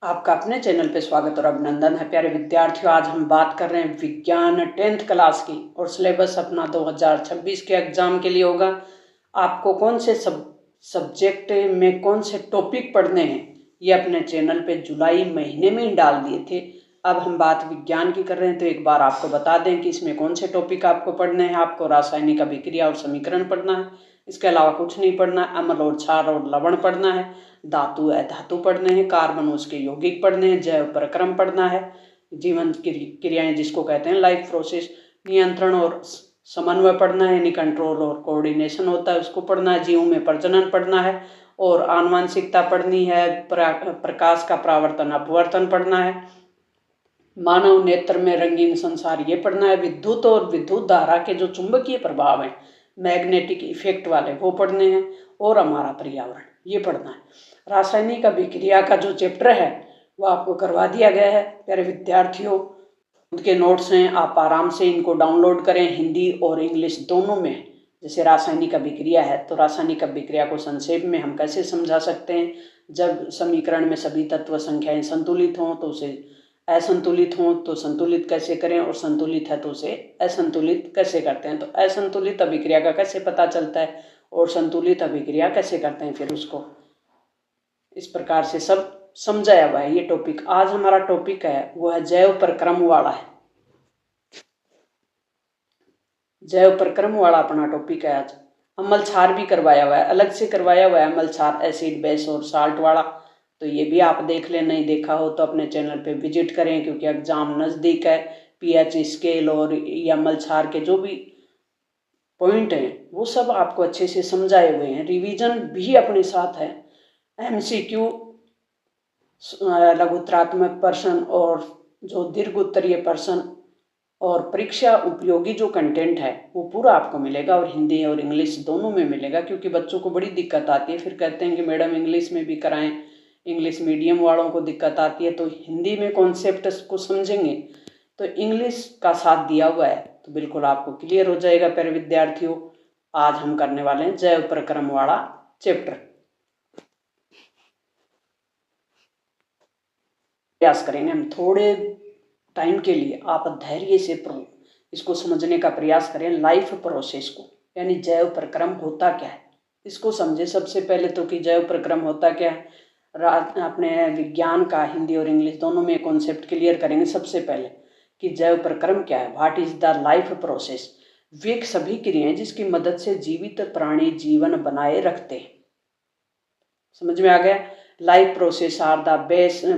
आपका अपने चैनल पे स्वागत और अभिनंदन है। प्यारे विद्यार्थियों, आज हम बात कर रहे हैं विज्ञान 10th क्लास की और सिलेबस अपना 2026 के एग्जाम के लिए होगा। आपको कौन से सब्जेक्ट में कौन से टॉपिक पढ़ने हैं ये अपने चैनल पे जुलाई महीने में ही डाल दिए थे। अब हम बात विज्ञान की कर रहे हैं तो एक बार आपको बता दें कि इसमें कौन से टॉपिक आपको पढ़ने हैं। आपको रासायनिक अभिक्रिया और समीकरण पढ़ना है, इसके अलावा कुछ नहीं पढ़ना है। अम्ल और क्षार और लवण पढ़ना है, धातु अधातु पढ़ने हैं, कार्बन उसके यौगिक पढ़ने हैं, जैव प्रक्रम पढ़ना है, जीवन क्रियाएं जिसको कहते हैं लाइफ प्रोसेस, नियंत्रण और समन्वय पढ़ना है, यानी कंट्रोल और कोऑर्डिनेशन होता है उसको पढ़ना है, जीवों में प्रजनन पढ़ना है और आनुवंशिकता पढ़नी है, प्रकाश का परावर्तन अपवर्तन पढ़ना है, मानव नेत्र में रंगीन संसार ये पढ़ना है, विद्युत और विद्युत धारा के जो चुंबकीय प्रभाव हैं मैग्नेटिक इफेक्ट वाले वो पढ़ने हैं और हमारा पर्यावरण ये पढ़ना है। रासायनिक अभिक्रिया का जो चैप्टर है वो आपको करवा दिया गया है। प्यारे विद्यार्थियों, खुद के नोट्स हैं, आप आराम से इनको डाउनलोड करें, हिंदी और इंग्लिश दोनों में। जैसे रासायनिक अभिक्रिया है तो रासायनिक अभिक्रिया को संक्षेप में हम कैसे समझा सकते हैं। जब समीकरण में सभी तत्व संख्याएं संतुलित हों तो उसे असंतुलित हों तो संतुलित कैसे करें, और संतुलित है तो उसे असंतुलित कैसे करते हैं। तो असंतुलित अभिक्रिया का कैसे पता चलता है और संतुलित अभिक्रिया कैसे करते हैं, फिर उसको इस प्रकार से सब समझाया हुआ है। ये टॉपिक आज हमारा टॉपिक है वो है जैव प्रक्रम वाला है। जैव प्रक्रम वाला अपना टॉपिक है आज। अम्ल क्षार भी करवाया हुआ है, अलग से करवाया हुआ है अम्ल क्षार, एसिड बेस और साल्ट वाला। तो ये भी आप देख लें, नहीं देखा हो तो अपने चैनल पे विजिट करें क्योंकि एग्जाम नज़दीक है। पीएच स्केल और अम्ल क्षार के जो भी पॉइंट हैं वो सब आपको अच्छे से समझाए हुए हैं। रिवीजन भी अपने साथ है, एमसीक्यू, लघुत्तरात्मक प्रश्न और जो दीर्घ उत्तरीय प्रश्न और परीक्षा उपयोगी जो कंटेंट है वो पूरा आपको मिलेगा और हिंदी और इंग्लिश दोनों में मिलेगा। क्योंकि बच्चों को बड़ी दिक्कत आती है, फिर कहते हैं कि मैडम इंग्लिश में भी कराएं, इंग्लिश मीडियम वालों को दिक्कत आती है तो हिंदी में कॉन्सेप्ट को समझेंगे तो इंग्लिश का साथ दिया हुआ है तो बिल्कुल आपको क्लियर हो जाएगा। प्यारे विद्यार्थियों, आज हम करने वाले हैं जैव प्रक्रम वाला चैप्टर। प्रयास करेंगे हम थोड़े टाइम के लिए, आप धैर्य से इसको समझने का प्रयास करें। लाइफ प्रोसेस को, यानी जैव प्रक्रम होता क्या है इसको समझे। सबसे पहले तो कि जैव प्रक्रम होता क्या है, अपने विज्ञान का हिंदी और इंग्लिश दोनों में कॉन्सेप्ट क्लियर करेंगे। सबसे पहले कि जैव प्रक्रम क्या है, what is the life process. वे सभी क्रियाएं जिसकी मदद से जीवित प्राणी जीवन बनाए रखते हैं। समझ में आ गया। Life process are the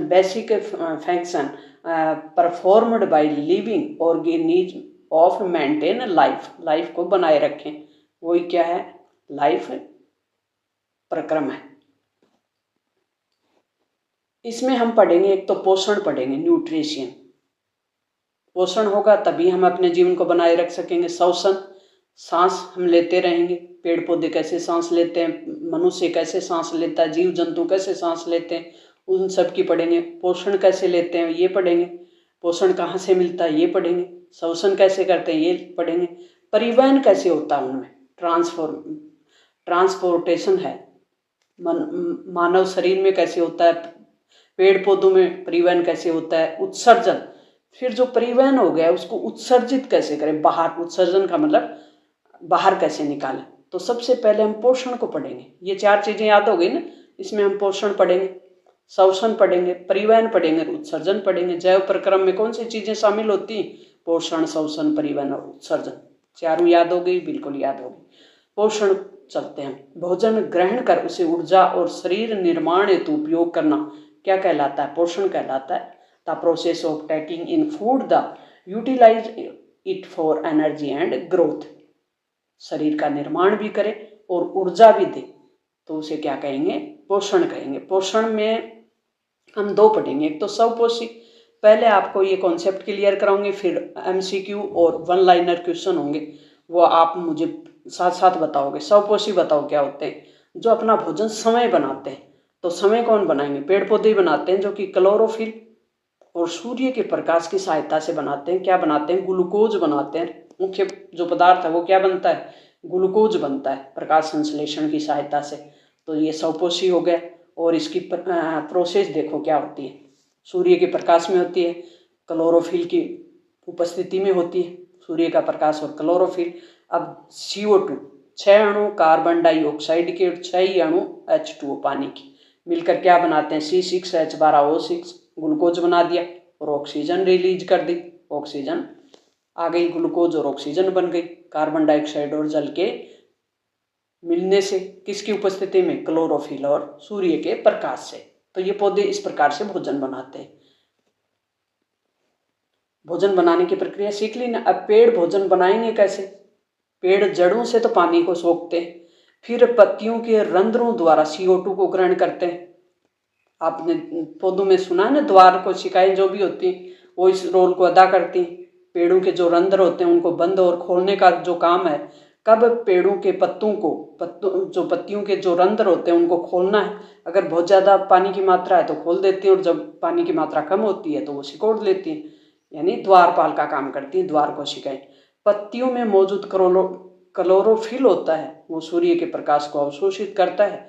basic function performed by living organism of maintain life. Life को बनाए रखें, वही क्या है, लाइफ प्रक्रम है। इसमें हम पढ़ेंगे, एक तो पोषण पढ़ेंगे, न्यूट्रिशन। पोषण होगा तभी हम अपने जीवन को बनाए रख सकेंगे। श्वसन, सांस हम लेते रहेंगे, पेड़ पौधे कैसे सांस लेते हैं, मनुष्य कैसे सांस लेता है, जीव जंतु कैसे सांस लेते हैं, उन सब की पढ़ेंगे। पोषण कैसे लेते हैं ये पढ़ेंगे, पोषण कहाँ से मिलता है ये पढ़ेंगे, श्वसन कैसे करते हैं ये पढ़ेंगे, परिवहन कैसे होता है उनमें, ट्रांसपोर्टेशन है, मानव शरीर में कैसे होता है, पेड़ पौधों में परिवहन कैसे होता है, उत्सर्जन, फिर जो परिवहन हो गया उसको उत्सर्जित कैसे करें, बाहर, उत्सर्जन का मतलब बाहर कैसे निकालें। तो सबसे पहले हम पोषण को पढ़ेंगे। ये चार चीजें याद हो गई ना, इसमें हम पोषण पढ़ेंगे, श्वसन पढ़ेंगे, परिवहन पढ़ेंगे, उत्सर्जन पढ़ेंगे। जैव प्रक्रम में कौन सी चीजें शामिल होती हैं, पोषण, श्वसन, परिवहन और उत्सर्जन। चारों याद हो गई, बिल्कुल याद हो गई। पोषण चलते हैं। भोजन ग्रहण कर उसे ऊर्जा और शरीर निर्माण हेतु उपयोग करना क्या कहलाता है, पोषण कहलाता है। The process of taking in food the utilise it for energy and growth. शरीर का निर्माण भी करे और ऊर्जा भी दे तो उसे क्या कहेंगे, पोषण कहेंगे। पोषण में हम दो पढ़ेंगे, एक तो स्वपोषी, पहले आपको ये कॉन्सेप्ट क्लियर कराऊंगे, फिर एमसीक्यू और वन लाइनर क्वेश्चन होंगे वो आप मुझे साथ साथ बताओगे। स्वपोषी बताओ क्या होते हैं, जो अपना भोजन समय बनाते हैं। तो समय कौन बनाएंगे, पेड़ पौधे बनाते हैं जो कि क्लोरोफिल और सूर्य के प्रकाश की सहायता से बनाते हैं। क्या बनाते हैं, ग्लूकोज बनाते हैं। मुख्य जो पदार्थ है वो क्या बनता है, ग्लूकोज बनता है प्रकाश संश्लेषण की सहायता से। तो ये स्वपोषी हो गया। और इसकी प्रोसेस देखो क्या होती है। सूर्य के प्रकाश में होती है, क्लोरोफिल की उपस्थिति में होती है, सूर्य का प्रकाश और क्लोरोफिल। अब CO2 6 अणु कार्बन डाइऑक्साइड के और 6 ही अणु H2O पानी की मिलकर क्या बनाते हैं, C6H12O6 ग्लूकोज बना दिया और ऑक्सीजन रिलीज कर दी, ऑक्सीजन आ गई, ग्लूकोज और ऑक्सीजन बन गई। कार्बन डाइऑक्साइड और जल के मिलने से किसकी उपस्थिति में, क्लोरोफिल और सूर्य के प्रकाश से। तो ये पौधे इस प्रकार से भोजन बनाते हैं। भोजन बनाने की प्रक्रिया सीख ली ना। अब पेड़ भोजन बनाएंगे कैसे, पेड़ जड़ों से तो पानी को सोखते हैं, फिर पत्तियों के रंध्रों द्वारा CO2 को ग्रहण करते हैं। आपने पौधों में सुना ना, द्वार को शिकाएं जो भी होती वो इस रोल को अदा करती। पेड़ों के जो रंध्र होते हैं उनको बंद और खोलने का जो काम है, कब पेड़ों के पत्तियों के जो रंध्र होते हैं उनको खोलना है। अगर बहुत ज़्यादा पानी की मात्रा है तो खोल देती है, और जब पानी की मात्रा कम होती है तो वो सिकोड़ लेती है, यानी द्वारपाल का काम करती है द्वार कोशिकाएं। पत्तियों में मौजूद क्लोरोफिल होता है, वो सूर्य के प्रकाश को अवशोषित करता है।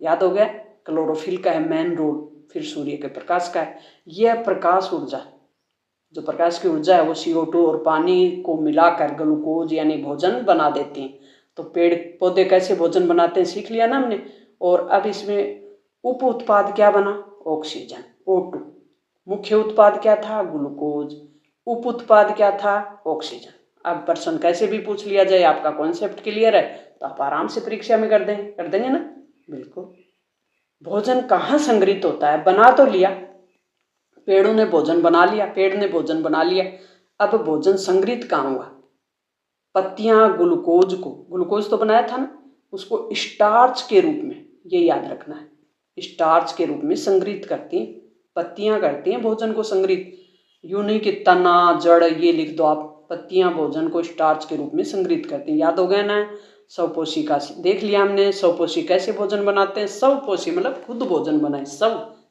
याद हो गया, क्लोरोफिल का है मेन रोल, फिर सूर्य के प्रकाश का है। यह प्रकाश ऊर्जा, जो प्रकाश की ऊर्जा है वो CO2 और पानी को मिलाकर ग्लूकोज यानी भोजन बना देती हैं। तो पेड़ पौधे कैसे भोजन बनाते हैं सीख लिया ना हमने। और अब इसमें उप उत्पाद क्या बना, ऑक्सीजन O2। मुख्य उत्पाद क्या था, ग्लूकोज। उप उत्पाद क्या था, ऑक्सीजन। अब प्रश्न कैसे भी पूछ लिया जाए, आपका कॉन्सेप्ट क्लियर है तो आप आराम से परीक्षा में कर देंगे ना, बिल्कुल। भोजन कहाँ संग्रहित होता है, बना तो लिया, पेड़ों ने भोजन बना लिया, पेड़ ने भोजन बना लिया, अब भोजन संग्रहित कहाँ हुआ। पत्तियां ग्लूकोज तो बनाया था ना, उसको स्टार्च के रूप में, ये याद रखना है, स्टार्च के रूप में संग्रहित करती हैं पत्तियां, करती हैं भोजन को संग्रहित। यूं नहीं कि तना जड़ ये लिख दो आप, पत्तियां भोजन को स्टार्च के रूप में संग्रहित करती हैं। याद हो गया ना। स्वपोषी का देख लिया हमने, स्वपोषी कैसे भोजन बनाते हैं। स्वपोषी मतलब खुद भोजन बनाए, स्व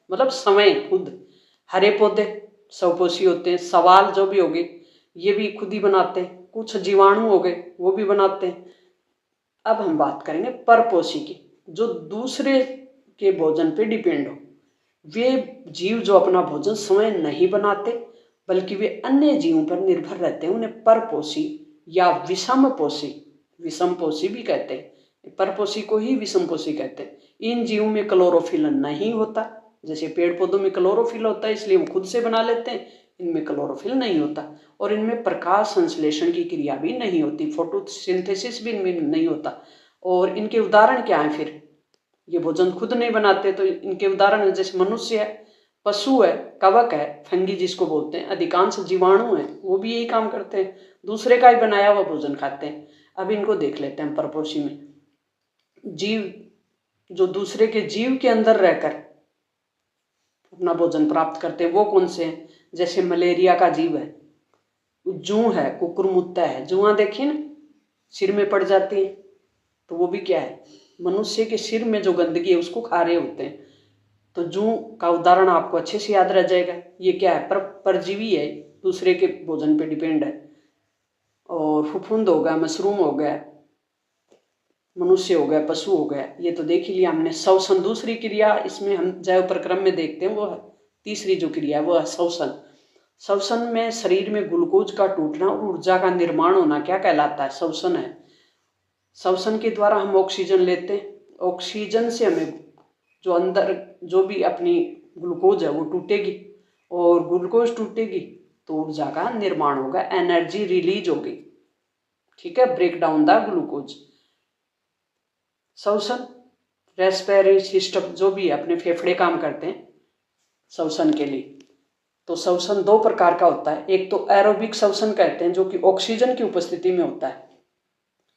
मतलब समय, खुद। हरे पौधे स्वपोषी होते हैं, सवाल जो भी हो गए ये भी खुद ही बनाते हैं, कुछ जीवाणु हो गए वो भी बनाते हैं। अब हम बात करेंगे परपोषी की, जो दूसरे के भोजन पे डिपेंड हो। वे जीव जो अपना भोजन स्वयं नहीं बनाते बल्कि वे अन्य जीवों पर निर्भर रहते हैं, उन्हें परपोषी या विषमपोषी भी कहते हैं। परपोषी को ही विषमपोषी कहते हैं। इन जीवों में क्लोरोफिल नहीं होता, जैसे पेड़ पौधों में क्लोरोफिल होता है इसलिए वो खुद से बना लेते हैं, इनमें क्लोरोफिल नहीं होता। और इनमें प्रकाश संश्लेषण की क्रिया भी नहीं होती, फोटोसिंथेसिस भी इनमें नहीं होता। और इनके उदाहरण क्या है, फिर ये भोजन खुद नहीं बनाते तो इनके उदाहरण जैसे मनुष्य है, पशु है, कवक है, फंगी जिसको बोलते हैं, अधिकांश जीवाणु है, वो भी यही काम करते हैं, दूसरे का ही बनाया हुआ भोजन खाते हैं। अब इनको देख लेते हैं परपोषी में। जीव जो दूसरे के जीव के अंदर रहकर अपना भोजन प्राप्त करते हैं वो कौन से हैं, जैसे मलेरिया का जीव है, जूं है, कुकुरमुत्ता है। जुआं देखिए ना, सिर में पड़ जाती है, तो वो भी क्या है, मनुष्य के सिर में जो गंदगी है उसको खा रहे होते हैं। तो जूं का उदाहरण आपको अच्छे से याद रह जाएगा। ये क्या है, परजीवी है, दूसरे के भोजन पे डिपेंड है। और फफूंद हो गया, मशरूम हो गया, मनुष्य हो गया, पशु हो गया, ये तो देख ही लिया हमने। श्वसन दूसरी क्रिया इसमें हम जैव प्रक्रम में देखते हैं, वो है तीसरी जो क्रिया है वो है श्वसन। श्वसन में शरीर में ग्लूकोज का टूटना और ऊर्जा का निर्माण होना क्या कहलाता है, श्वसन है। श्वसन के द्वारा हम ऑक्सीजन लेते हैं, ऑक्सीजन से हमें जो अंदर जो भी अपनी ग्लूकोज है वो टूटेगी, और ग्लूकोज टूटेगी तो ऊर्जा का निर्माण होगा, एनर्जी रिलीज होगी, ठीक है, ब्रेक डाउन द ग्लूकोज। श्वसन रेस्पिरेटरी सिस्टम जो भी है, अपने फेफड़े काम करते हैं श्वसन के लिए। तो श्वसन दो प्रकार का होता है, एक तो एरोबिक श्वसन कहते हैं जो कि ऑक्सीजन की उपस्थिति में होता है।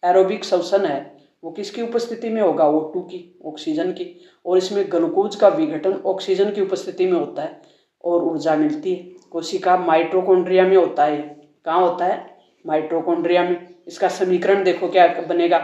एरोबिक श्वसन है वो किसकी उपस्थिति में होगा, O2 की, ऑक्सीजन की, और इसमें ग्लूकोज का विघटन ऑक्सीजन की उपस्थिति में होता है और ऊर्जा मिलती है। कोशिका माइटोकॉन्ड्रिया में होता है, कहाँ होता है, माइटोकॉन्ड्रिया में। इसका समीकरण देखो क्या बनेगा,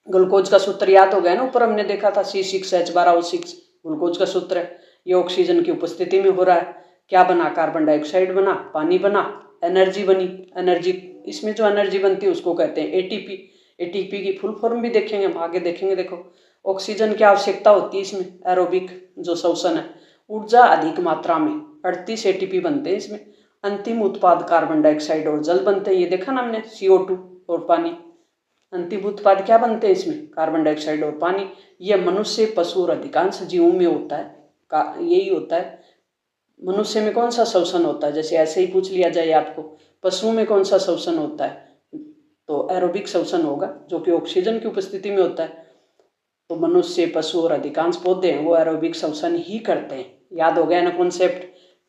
ग्लूकोज का सूत्र याद हो गया ना, ऊपर हमने देखा था C6H12O6 ग्लूकोज का सूत्र है। ये ऑक्सीजन की उपस्थिति में हो रहा है, क्या बना, कार्बन डाइऑक्साइड बना, पानी बना, एनर्जी बनी। एनर्जी, इसमें जो एनर्जी बनती है उसको कहते हैं ATP। ATP की फुल फॉर्म भी देखेंगे हम, आगे देखेंगे। देखो ऑक्सीजन की आवश्यकता होती है इसमें, एरोबिक जो श्वसन है ऊर्जा अधिक मात्रा में 38 एटीपी बनते हैं इसमें। अंतिम उत्पाद कार्बन डाइऑक्साइड और जल बनते हैं, ये देखा ना हमने, CO2 और पानी। अंतिम उत्पाद क्या बनते हैं इसमें? कार्बन डाइऑक्साइड और पानी। यह मनुष्य, पशु और अधिकांश जीवों में होता है, यही होता है। मनुष्य में कौन सा श्वसन होता है? जैसे ऐसे ही पूछ लिया जाए आपको, पशुओं में कौन सा श्वसन होता है? तो एरोबिक श्वसन होगा, जो कि ऑक्सीजन की उपस्थिति में होता है। तो मनुष्य, पशु और अधिकांश पौधे हैं वो एरोबिक श्वसन ही करते हैं। याद हो गया ना कॉन्सेप्ट।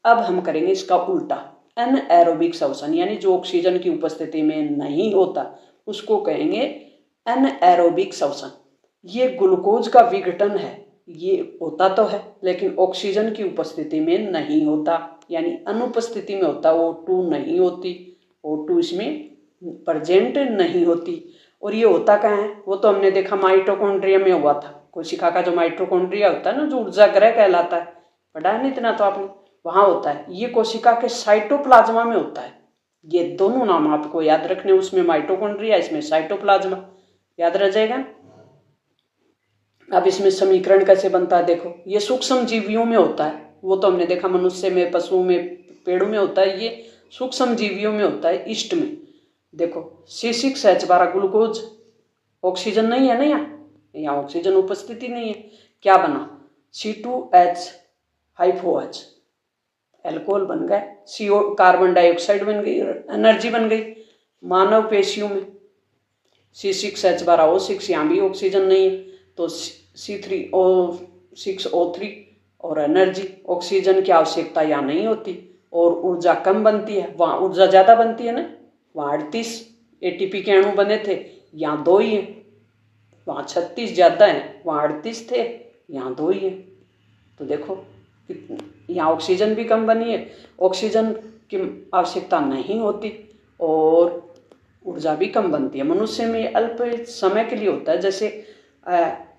अब हम करेंगे इसका उल्टा, एनएरोबिक श्वसन, यानी जो ऑक्सीजन की उपस्थिति में नहीं होता उसको कहेंगे एनएरोबिक श्वसन। ये ग्लूकोज का विघटन है, ये होता तो है लेकिन ऑक्सीजन की उपस्थिति में नहीं होता, यानी अनुपस्थिति में होता। O2 नहीं होती, O2 इसमें प्रेजेंट नहीं होती। और ये होता कहाँ है? वो तो हमने देखा माइटोकॉन्ड्रिया में हुआ था। कोशिका का जो माइटोकॉन्ड्रिया होता है ना, जो ऊर्जा ग्रह कहलाता है, पढ़ा है ना इतना तो आपने, वहां होता है। ये कोशिका के साइटोप्लाज्मा में होता है। ये दोनों नाम आपको याद रखने, उसमें माइटोकॉन्ड्रिया, इसमें साइटोप्लाज्मा, याद रह जाएगा। अब इसमें समीकरण कैसे बनता है देखो, ये सूक्ष्म जीवियों में होता है, वो तो हमने देखा मनुष्य में, पशुओं में, पेड़ों में होता है। ये सूक्ष्म जीवियों में होता है, ईस्ट में। देखो C6H12 ग्लूकोज, ऑक्सीजन नहीं है ना, यहाँ ऑक्सीजन उपस्थिति नहीं है। क्या बना? C2H2OH, एल्कोहल बन गए। CO कार्बन डाइऑक्साइड बन गई, एनर्जी बन गई। मानव पेशियों में C6H12O6, यहाँ भी ऑक्सीजन नहीं है तो C3O6O3 और एनर्जी। ऑक्सीजन की आवश्यकता यहाँ नहीं होती और ऊर्जा कम बनती है, वहाँ ऊर्जा ज़्यादा बनती है ना। वहाँ 38 ATP के अणु बने थे, यहाँ 2 ही हैं। वहाँ 36 ज़्यादा हैं, वहाँ 38 थे, यहाँ 2 ही हैं। तो देखो यहाँ ऑक्सीजन भी कम बनी है, ऑक्सीजन की आवश्यकता नहीं होती और ऊर्जा भी कम बनती है। मनुष्य में अल्प समय के लिए होता है। जैसे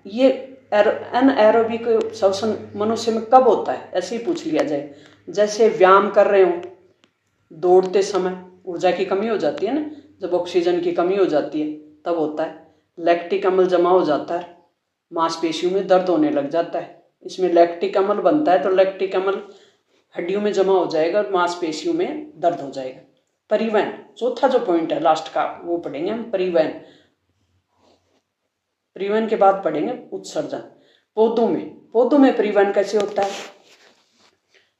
ये एनएरोबिक श्वसन मनुष्य में कब होता है, ऐसे ही पूछ लिया जाए। जैसे व्यायाम कर रहे हो, दौड़ते समय ऊर्जा की कमी हो जाती है ना, जब ऑक्सीजन की कमी हो जाती है तब होता है। लैक्टिक अम्ल जमा हो जाता है, मांसपेशियों में दर्द होने लग जाता है, इसमें लैक्टिक अम्ल बनता है तो लैक्टिक अम्ल हड्डियों में जमा हो जाएगा और मांसपेशियों में दर्द हो जाएगा। परिवहन, चौथा जो पॉइंट है लास्ट का वो पढ़ेंगे हम, परिवहन। परिवहन के बाद पढ़ेंगे उत्सर्जन। पौधों में परिवहन कैसे होता है?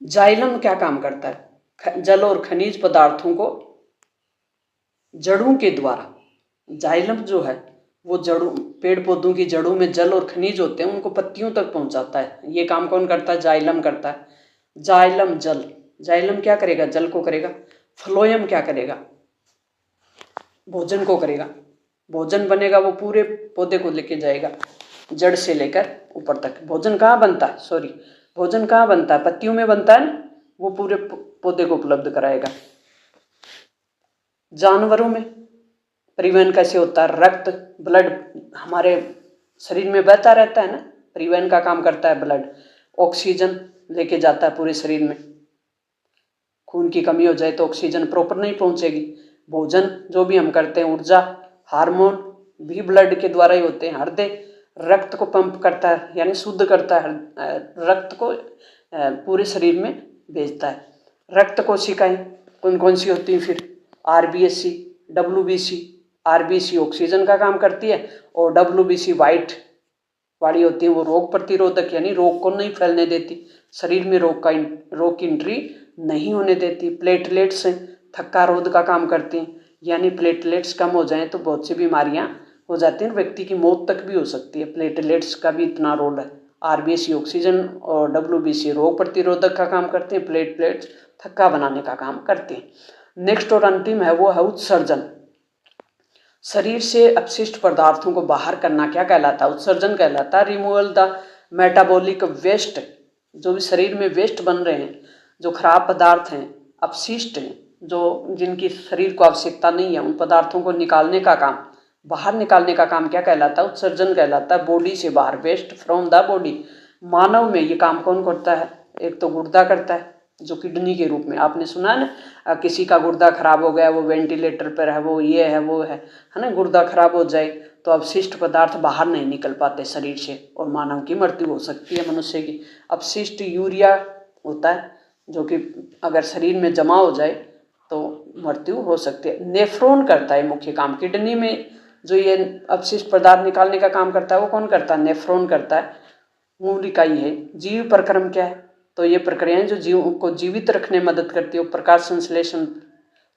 जाइलम क्या काम करता है? जल और खनिज पदार्थों को जड़ों के द्वारा, जाइलम जो है वो जड़ों, पेड़ पौधों की जड़ों में जल और खनिज होते हैं, उनको पत्तियों तक पहुंचाता है। ये काम कौन करता है? जाइलम करता है। जाइलम जल, जाइलम क्या करेगा? जल को करेगा। फ्लोएम क्या करेगा? भोजन को करेगा। भोजन बनेगा वो पूरे पौधे को लेके जाएगा, जड़ से लेकर ऊपर तक। भोजन कहाँ बनता है? भोजन कहाँ बनता है? पत्तियों में बनता है ना, वो पूरे पौधे को उपलब्ध कराएगा। जानवरों में परिवहन कैसे होता है? रक्त, ब्लड हमारे शरीर में बहता रहता है ना, परिवहन का काम करता है ब्लड। ऑक्सीजन लेके जाता है पूरे शरीर में, खून की कमी हो जाए तो ऑक्सीजन प्रॉपर नहीं पहुंचेगी। भोजन जो भी हम करते हैं, ऊर्जा, हार्मोन भी ब्लड के द्वारा ही होते हैं। हृदय रक्त को पंप करता है, यानी शुद्ध करता है, रक्त को पूरे शरीर में भेजता है। रक्त कोशिकाएं कौन कौन सी होती हैं फिर? RBC, WBC। RBC ऑक्सीजन का काम करती है और WBC वाइट वाली होती है, वो रोग प्रतिरोधक, यानी रोग को नहीं फैलने देती, शरीर में रोग की एंट्री नहीं होने देती। प्लेटलेट्स थक्का रोध का काम करती हैं, यानी प्लेटलेट्स कम हो जाएं तो बहुत सी बीमारियां हो जाती हैं, व्यक्ति की मौत तक भी हो सकती है। प्लेटलेट्स का भी इतना रोल है। RBC ऑक्सीजन और WBC रोग प्रतिरोधक का काम करते हैं, प्लेटलेट्स थक्का बनाने का काम करते हैं। नेक्स्ट और अंतिम है वो है उत्सर्जन। शरीर से अपशिष्ट पदार्थों को बाहर करना क्या कहलाता है? उत्सर्जन कहलाता है। रिमूवल द मेटाबॉलिक वेस्ट, जो भी शरीर में वेस्ट बन रहे हैं, जो खराब पदार्थ हैं, अपशिष्ट हैं, जो जिनकी शरीर को आवश्यकता नहीं है, उन पदार्थों को निकालने का काम, बाहर निकालने का काम क्या कहलाता है? उत्सर्जन कहलाता है। बॉडी से बाहर, वेस्ट फ्रॉम द बॉडी। मानव में ये काम कौन करता है? एक तो गुर्दा करता है, जो किडनी के रूप में आपने सुना ना, किसी का गुर्दा खराब हो गया, वो वेंटिलेटर पर है, वो ये है वो है ना। गुर्दा खराब हो जाए तो अपशिष्ट पदार्थ बाहर नहीं निकल पाते शरीर से और मानव की मृत्यु हो सकती है, मनुष्य की। अपशिष्ट यूरिया होता है, जो कि अगर शरीर में जमा हो जाए तो मृत्यु हो सकती है। नेफ्रॉन करता है मुख्य काम, किडनी में जो ये अपशिष्ट पदार्थ निकालने का काम करता है वो कौन करता है? नेफ्रॉन करता है, मूल इकाई है। जीव प्रक्रम क्या है? तो ये प्रक्रियाएं जो जीव को जीवित रखने में मदद करती है, प्रकाश संश्लेषण,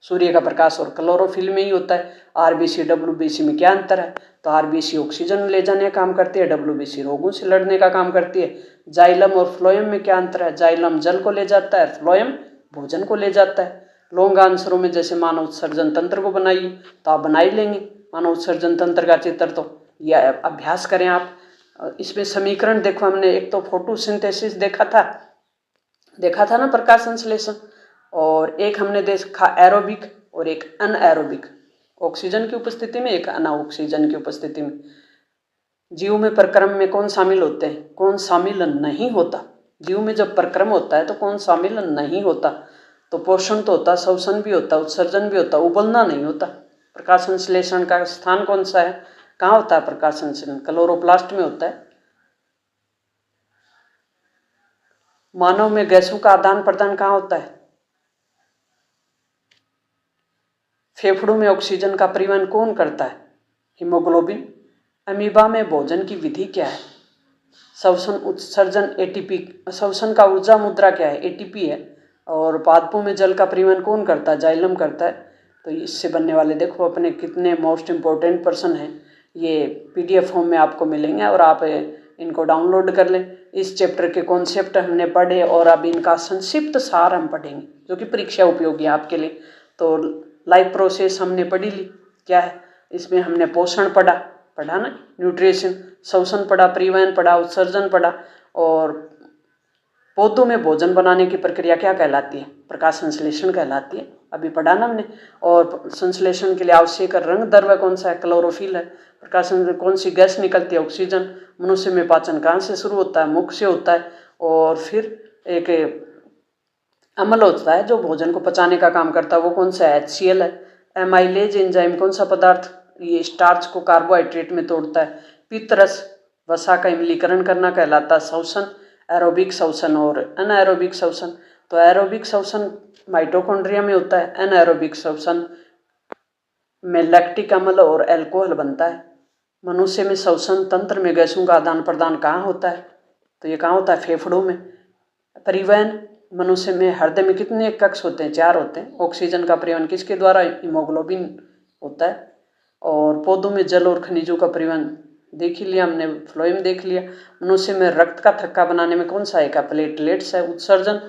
सूर्य का प्रकाश और क्लोरोफिल में ही होता है। आरबीसी डब्ल्यूबीसी में क्या अंतर है? तो आरबीसी ऑक्सीजन ले जाने का काम करती है, डब्ल्यूबीसी रोगों से लड़ने का काम करती है। जाइलम और फ्लोएम में क्या अंतर है? जाइलम जल को ले जाता है, फ्लोएम भोजन को ले जाता है। लॉन्ग आंसरों में जैसे मानव उत्सर्जन तंत्र को बनाइए, तो आप बना ही लेंगे मानव उत्सर्जन तंत्र का चित्र, तो यह अभ्यास करें आप। इसमें समीकरण देखो, हमने एक तो फोटोसिंथेसिस देखा था ना, प्रकाश संश्लेषण, और एक हमने देखा एरोबिक और एक अनएरोबिक, ऑक्सीजन की उपस्थिति में, एक अनऑक्सीजन की उपस्थिति में। जीव में प्रक्रम में कौन शामिल होते हैं, कौन शामिल नहीं होता? जीव में जब प्रक्रम होता है तो कौन शामिल नहीं होता? तो पोषण तो होता, श्वसन भी होता, उत्सर्जन भी होता, उबलना नहीं होता। प्रकाश संश्लेषण का स्थान कौन सा है, कहाँ होता है प्रकाश संश्लेषण? क्लोरोप्लास्ट में होता है। मानव में गैसों का आदान प्रदान कहाँ होता है? फेफड़ों में ऑक्सीजन का परिवहन कौन करता है? हीमोग्लोबिन। अमीबा में भोजन की विधि क्या है? श्वसन उत्सर्जन एटीपी, श्वसन का ऊर्जा मुद्रा क्या है? एटीपी है। और पादपों में जल का परिवहन कौन करता है? जाइलम करता है। तो इससे बनने वाले देखो अपने कितने मोस्ट इम्पोर्टेंट पर्सन हैं, ये पीडीएफ फॉर्म में आपको मिलेंगे और आप इनको डाउनलोड कर लें। इस चैप्टर के कॉन्सेप्ट हमने पढ़े और अब इनका संक्षिप्त सार हम पढ़ेंगे, जो कि परीक्षा उपयोगी है आपके लिए। तो लाइफ प्रोसेस हमने पढ़ी ली, क्या है इसमें? हमने पोषण पढ़ा ना, न्यूट्रिशन, श्वसन पढ़ा, परिवहन पढ़ा, उत्सर्जन पढ़ा, और पौधों में भोजन बनाने की प्रक्रिया क्या कहलाती है? प्रकाश संश्लेषण कहलाती है, अभी पढ़ा ना हमने। और संश्लेषण के लिए आवश्यक रंग द्रव्य कौन सा है? क्लोरोफिल है। प्रकाश कौन सी गैस निकलती है? ऑक्सीजन। मनुष्य में पाचन कहाँ से शुरू होता है? मुख से होता है। और फिर एक अम्ल होता है जो भोजन को पचाने का काम करता है, वो कौन सा है? HCl है। एमाइलेज एंजाइम कौन सा पदार्थ? ये स्टार्च को कार्बोहाइड्रेट में तोड़ता है। पित्तरस वसा का इम्लीकरण करना कहलाता है श्वसन, एरोबिक श्वसन और अनएरोबिक श्वसन। तो एरोबिक श्वसन माइटोकॉन्ड्रिया में होता है, अनएरोबिक श्वसन में लैक्टिक अम्ल और एल्कोहल बनता है। मनुष्य में श्वसन तंत्र में गैसों का आदान प्रदान कहाँ होता है? तो ये कहाँ होता है? फेफड़ों में। परिवहन, मनुष्य में हृदय में कितने कक्ष होते हैं? 4 होते हैं। ऑक्सीजन का परिवहन किसके द्वारा? हीमोग्लोबिन होता है। और पौधों में जल और खनिजों का परिवहन देख ही लिया हमने, फ्लोएम देख लिया। मनुष्य में रक्त का थक्का बनाने में कौन सा है? प्लेटलेट्स है। उत्सर्जन,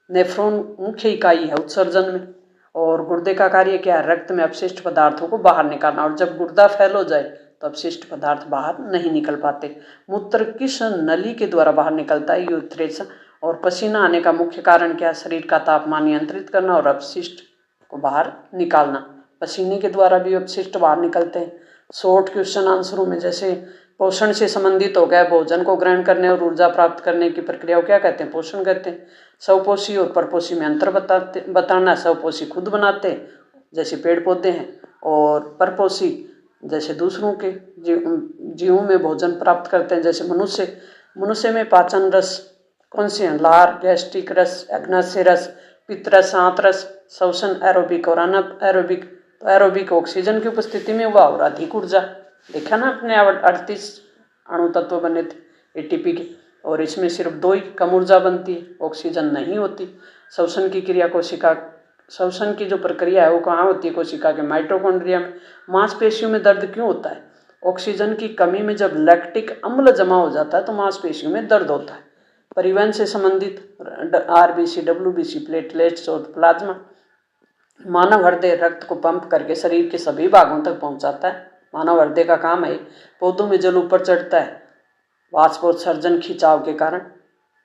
नेफ्रॉन मुख्य इकाई है उत्सर्जन में। और गुर्दे का कार्य क्या है? रक्त में अपशिष्ट पदार्थों को बाहर निकालना, और जब गुर्दा फैल हो जाए तो अपशिष्ट पदार्थ बाहर नहीं निकल पाते। मूत्र किस नली के द्वारा बाहर निकलता है? यूरेथ्रा। और पसीना आने का मुख्य कारण क्या है? शरीर का तापमान नियंत्रित करना और अपशिष्ट को बाहर निकालना। पसीने के द्वारा भी अपशिष्ट बाहर निकलते हैं। शॉर्ट क्वेश्चन आंसरों में जैसे पोषण से संबंधित हो गया, भोजन को ग्रहण करने और ऊर्जा प्राप्त करने की प्रक्रिया को क्या कहते हैं? पोषण कहते हैं। स्वपोषी और परपोषी में अंतर बताना। स्वपोषी खुद बनाते हैं जैसे पेड़ पौधे हैं, और परपोषी जैसे दूसरों के जीवों में भोजन प्राप्त करते हैं जैसे मनुष्य। मनुष्य में पाचन रस कौन से हैं? लार, गैस्ट्रिक रस, अग्नाशय रस, पित्तरस, आंतरस। श्वसन एरोबिक और अनएरोबिक। तो एरोबिक ऑक्सीजन की उपस्थिति में हुआ और अधिक ऊर्जा। देखा ना अपने 38 अणु तत्व बने थे एटीपी के, और इसमें सिर्फ 2 ही कम ऊर्जा बनती है, ऑक्सीजन नहीं होती। श्वसन की क्रिया कोशिका, श्वसन की जो प्रक्रिया है वो कहाँ होती है? कोशिका के माइटोकॉन्ड्रिया में। मांसपेशियों में दर्द क्यों होता है? ऑक्सीजन की कमी में जब लैक्टिक अम्ल जमा हो जाता है तो मांसपेशियों में दर्द होता है। परिवहन से संबंधित आरबीसी, डब्ल्यूबीसी, प्लेटलेट्स और प्लाज्मा। मानव हृदय रक्त को पंप करके शरीर के सभी भागों तक पहुंचाता है। मानव हृदय का काम है। पौधों में जल ऊपर चढ़ता है वाष्पोत्सर्जन खिंचाव के कारण।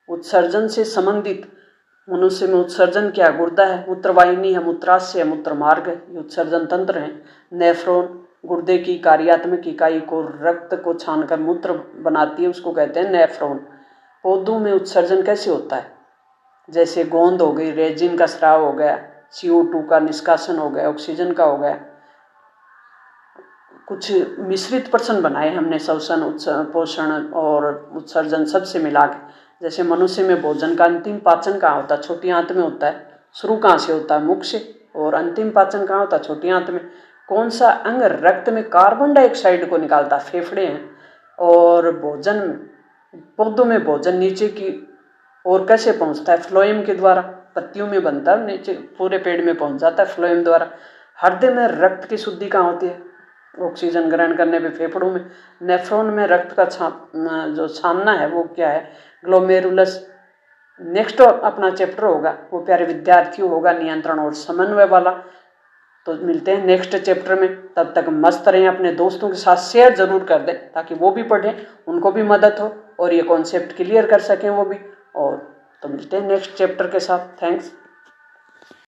उत्सर्जन से संबंधित मनुष्य में उत्सर्जन क्या? गुर्दा है, मूत्रवाहिनी है, मूत्राशय है, मूत्र मार्ग है, ये उत्सर्जन तंत्र है। नेफ्रॉन गुर्दे की कार्यात्मक इकाई को रक्त को छानकर मूत्र बनाती है, उसको कहते हैं नेफ्रॉन। पौधों में उत्सर्जन कैसे होता है? जैसे गोंद हो गई, रेजिन का स्राव हो गया, CO2 का निष्कासन हो गया, ऑक्सीजन का हो गया। कुछ मिश्रित प्रश्न बनाए हमने, श्वसन, पोषण और उत्सर्जन सबसे मिला के। जैसे मनुष्य में भोजन का अंतिम पाचन कहाँ होता है? छोटी आंत में होता है। शुरू कहाँ से होता है? मुख से। और अंतिम पाचन कहाँ होता है? छोटी आंत में। कौन सा अंग रक्त में कार्बन डाइऑक्साइड को निकालता है? फेफड़े हैं। और भोजन, पौधों में भोजन नीचे की ओर कैसे पहुंचता है? फ्लोएम के द्वारा। पत्तियों में बनता है, नीचे पूरे पेड़ में पहुंच जाता है फ्लोएम द्वारा। हृदय में रक्त की शुद्धि कहाँ होती है? ऑक्सीजन ग्रहण करने पे फेफड़ों में। नेफ्रॉन में रक्त का जो छानना है वो क्या है? ग्लोमेरुलस। नेक्स्ट अपना चैप्टर होगा वो प्यारे विद्यार्थियों होगा नियंत्रण और समन्वय वाला। तो मिलते हैं नेक्स्ट चैप्टर में। तब तक मस्त रहें, अपने दोस्तों के साथ शेयर जरूर कर दें ताकि वो भी पढ़ें, उनको भी मदद हो और ये कॉन्सेप्ट क्लियर कर सकें वो भी। और तो मिलते हैं नेक्स्ट चैप्टर के साथ। थैंक्स।